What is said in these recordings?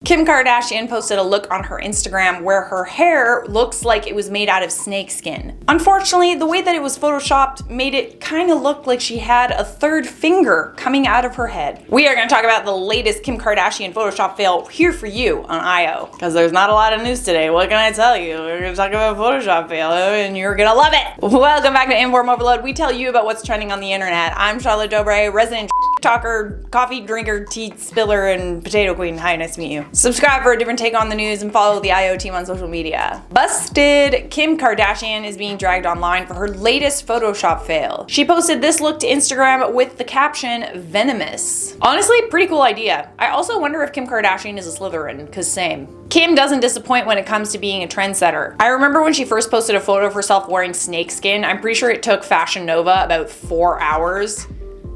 Kim Kardashian posted a look on her Instagram where her hair looks like it was made out of snake skin. Unfortunately, the way that it was photoshopped made it kind of look like she had a third finger coming out of her head. We are going to talk about the latest Kim Kardashian Photoshop fail here for you on IO. Because there's not a lot of news today, what can I tell you? We're going to talk about Photoshop fail and you're going to love it! Welcome back to InformOverload. We tell you about what's trending on the internet. I'm Charlotte Dobre, resident talker, coffee drinker, tea spiller, and potato queen. Hi, nice to meet you. Subscribe for a different take on the news and follow the IO team on social media. Busted! Kim Kardashian is being dragged online for her latest Photoshop fail. She posted this look to Instagram with the caption, venomous. Honestly, pretty cool idea. I also wonder if Kim Kardashian is a Slytherin, cause same. Kim doesn't disappoint when it comes to being a trendsetter. I remember when she first posted a photo of herself wearing snakeskin. I'm pretty sure it took Fashion Nova about 4 hours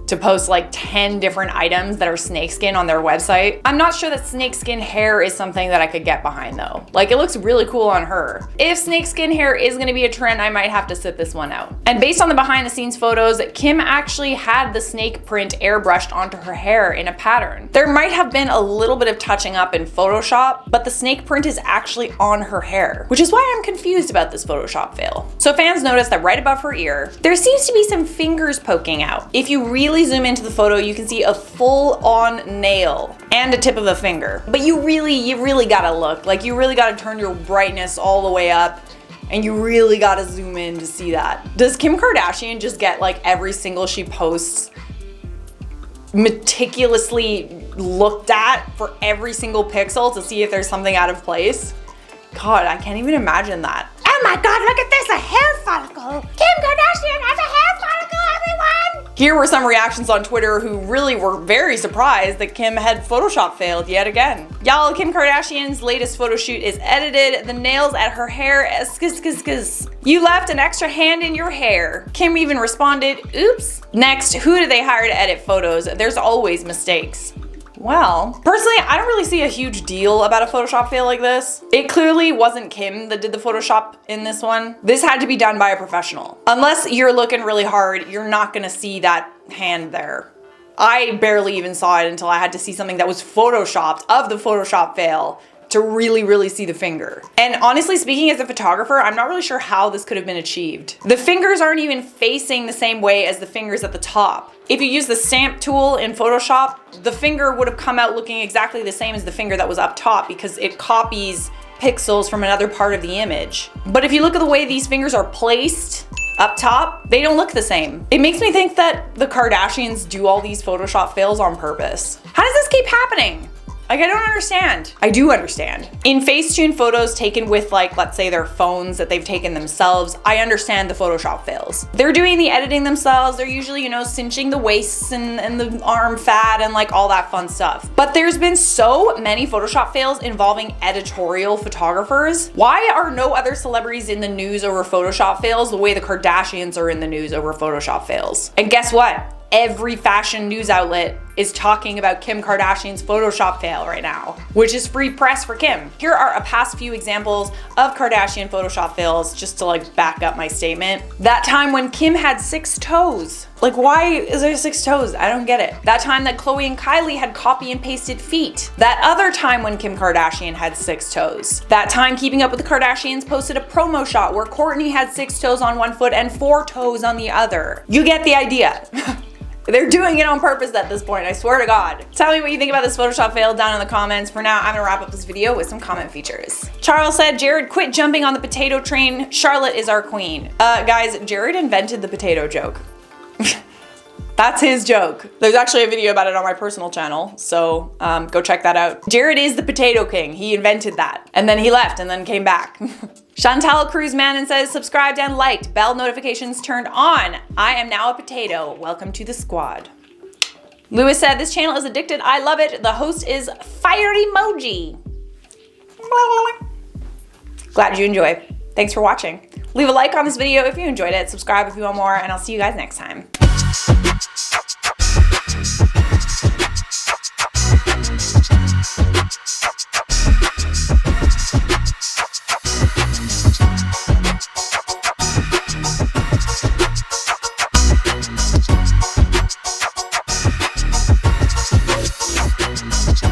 to post like 10 different items that are snakeskin on their website. I'm not sure that snakeskin hair is something that I could get behind though. Like, it looks really cool on her. If snakeskin hair is gonna be a trend, I might have to sit this one out. And based on the behind the scenes photos, Kim actually had the snake print airbrushed onto her hair in a pattern. There might have been a little bit of touching up in Photoshop, but the snake print is actually on her hair, which is why I'm confused about this Photoshop fail. So fans noticed that right above her ear, there seems to be some fingers poking out. If you really zoom into the photo, you can see a full-on nail and a tip of a finger. But you really gotta look. Like, you really gotta turn your brightness all the way up and you really gotta zoom in to see that. Does Kim Kardashian just get like every single she posts meticulously looked at for every single pixel to see if there's something out of place? God, I can't even imagine that. Oh my God, look at this, a hair follicle. Kim Kardashian has a hair follicle, everyone! Here were some reactions on Twitter who really were very surprised that Kim had Photoshop failed yet again. Y'all, Kim Kardashian's latest photo shoot is edited. The nails at her hair, you left an extra hand in your hair. Kim even responded, oops. Next, who did they hire to edit photos? There's always mistakes. Well, personally, I don't really see a huge deal about a Photoshop fail like this. It clearly wasn't Kim that did the Photoshop in this one. This had to be done by a professional. Unless you're looking really hard, you're not gonna see that hand there. I barely even saw it until I had to see something that was Photoshopped of the Photoshop fail to really see the finger. And honestly speaking, as a photographer, I'm not really sure how this could have been achieved. The fingers aren't even facing the same way as the fingers at the top. If you use the stamp tool in Photoshop, the finger would have come out looking exactly the same as the finger that was up top because it copies pixels from another part of the image. But if you look at the way these fingers are placed up top, they don't look the same. It makes me think that the Kardashians do all these Photoshop fails on purpose. How does this keep happening? Like, I don't understand. I do understand. In Facetune photos taken with, like, let's say their phones that they've taken themselves, I understand the Photoshop fails. They're doing the editing themselves. They're usually, you know, cinching the waists and the arm fat and like all that fun stuff. But there's been so many Photoshop fails involving editorial photographers. Why are no other celebrities in the news over Photoshop fails the way the Kardashians are in the news over Photoshop fails? And guess what? Every fashion news outlet is talking about Kim Kardashian's Photoshop fail right now, which is free press for Kim. Here are a past few examples of Kardashian Photoshop fails just to like back up my statement. That time when Kim had 6 toes. Like, why is there 6 toes? I don't get it. That time that Khloe and Kylie had copy and pasted feet. That other time when Kim Kardashian had 6 toes. That time Keeping Up with the Kardashians posted a promo shot where Kourtney had 6 toes on one foot and 4 toes on the other. You get the idea. They're doing it on purpose at this point, I swear to God. Tell me what you think about this Photoshop fail down in the comments. For now, I'm gonna wrap up this video with some comment features. Charles said, Jared, quit jumping on the potato train. Charlotte is our queen. Guys, Jared invented the potato joke. That's his joke. There's actually a video about it on my personal channel, so go check that out. Jared is the potato king. He invented that. And then he left and then came back. Chantal Cruz Manon says, subscribed and liked, bell notifications turned on. I am now a potato. Welcome to the squad. Lewis said, this channel is addicted. I love it. The host is fire emoji. Glad you enjoy. Thanks for watching. Leave a like on this video if you enjoyed it. Subscribe if you want more, and I'll see you guys next time.